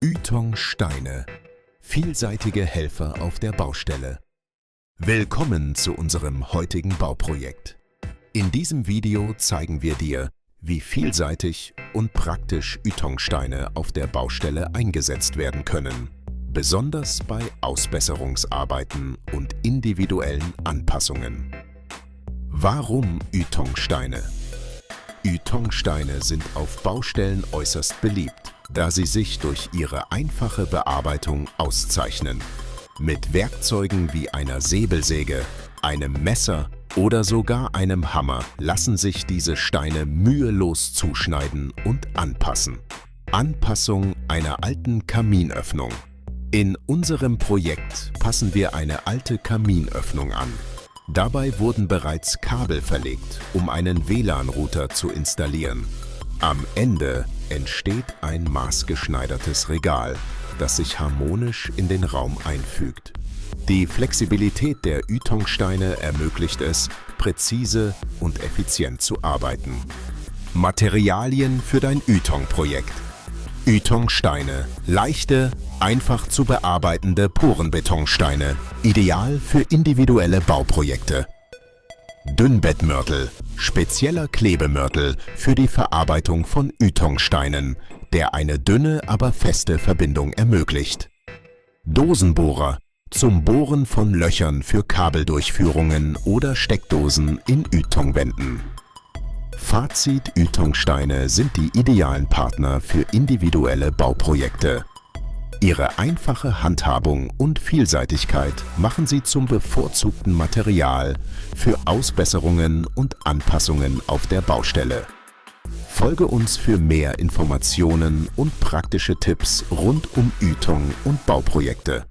Ytong-Steine. Vielseitige Helfer auf der Baustelle. Willkommen zu unserem heutigen Bauprojekt. In diesem Video zeigen wir dir, wie vielseitig und praktisch Ytong-Steine auf der Baustelle eingesetzt werden können, besonders bei Ausbesserungsarbeiten und individuellen Anpassungen. Warum Ytong-Steine? Ytong-Steine sind auf Baustellen äußerst beliebt, da sie sich durch ihre einfache Bearbeitung auszeichnen. Mit Werkzeugen wie einer Säbelsäge, einem Messer oder sogar einem Hammer lassen sich diese Steine mühelos zuschneiden und anpassen. Anpassung einer alten Kaminöffnung. In unserem Projekt passen wir eine alte Kaminöffnung an. Dabei wurden bereits Kabel verlegt, um einen WLAN-Router zu installieren. Am Ende entsteht ein maßgeschneidertes Regal, das sich harmonisch in den Raum einfügt. Die Flexibilität der Ytong-Steine ermöglicht es, präzise und effizient zu arbeiten. Materialien für dein Ytong-Projekt. Ytong-Steine, leichte, einfach zu bearbeitende Porenbetonsteine, ideal für individuelle Bauprojekte. Dünnbettmörtel, spezieller Klebemörtel für die Verarbeitung von Ytong-Steinen, der eine dünne, aber feste Verbindung ermöglicht. Dosenbohrer, zum Bohren von Löchern für Kabeldurchführungen oder Steckdosen in Ytong-Wänden. Fazit: Ytong-Steine sind die idealen Partner für individuelle Bauprojekte. Ihre einfache Handhabung und Vielseitigkeit machen sie zum bevorzugten Material für Ausbesserungen und Anpassungen auf der Baustelle. Folge uns für mehr Informationen und praktische Tipps rund um Ytong und Bauprojekte.